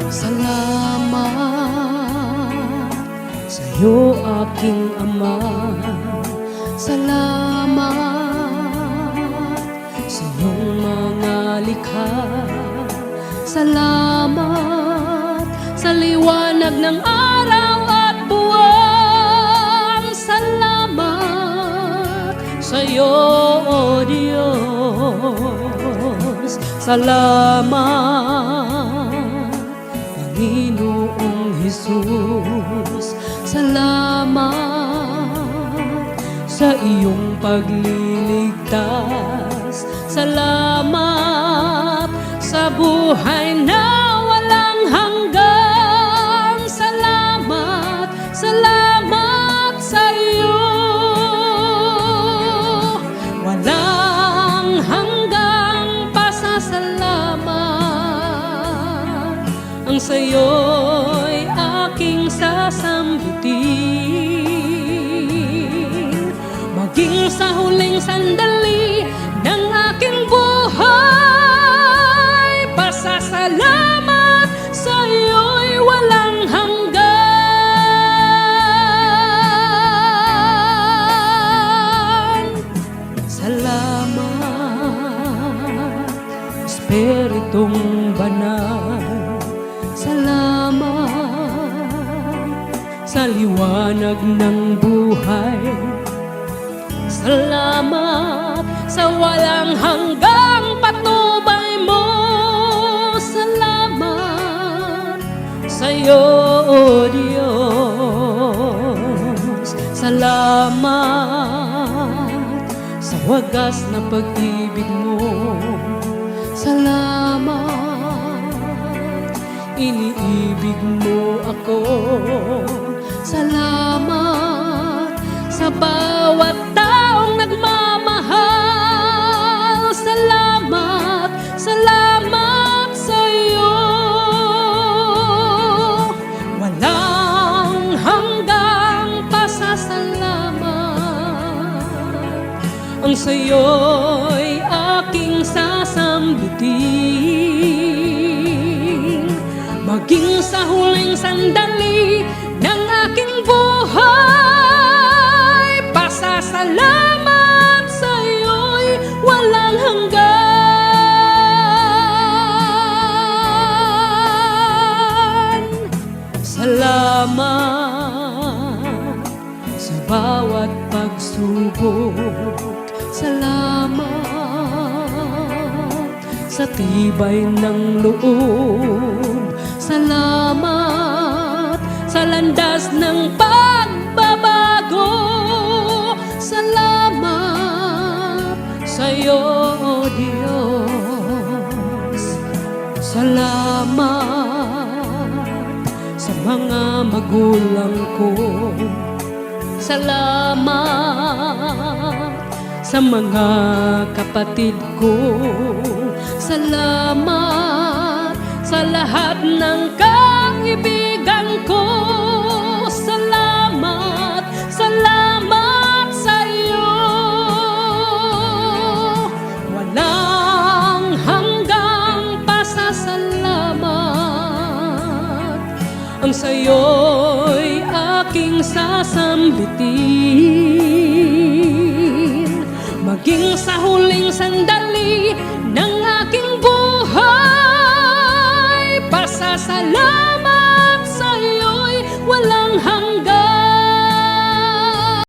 Salamat sa'yo, aking Ama. Salamat sa iyong mga likha. Salamat sa liwanag ng araw at buwan. Salamat sa iyo, O Diyos. Salamat, Panginoong Jesus. Salamat sa iyong pagliligtas. Salamat sa buhay na walang hanggan. Salamat, salamat sa iyo. Walang hanggang pasasalamat ang sa'yo'y aking sasambitin. Maging sa huling sandali ng aking buhay, pasasalamat sa iyo'y walang hanggan. Salamat, Espiritong Banal. Salamat sa liwanag ng buhay. Salamat sa walang hanggang patnubay mo. Salamat sa iyo, O Diyos. Salamat sa wagas na pag-ibig mo. Salamat, iniibig mo ako. Salamat sa bawat taong nagmamahal. Salamat, salamat sa iyo. Walang hanggang pasasalamat ang sa iyo'y aking sasambitin. Maging sa huling sandali ng aking buhay, pasasalamat sa iyo'y walang hanggan. Salamat sa bawat pagsubok. Salamat sa tibay ng loob. Salamat sa landas ng pagbabago. Salamat sa iyo, O Diyos. Salamat sa mga magulang ko. Salamat sa mga kapatid ko. Salamat sa lahat ng kaibigan ko. Salamat, salamat sa iyo. Walang hanggang pasasalamat ang sa iyo'y aking sasambitin. Maging sa huling sandali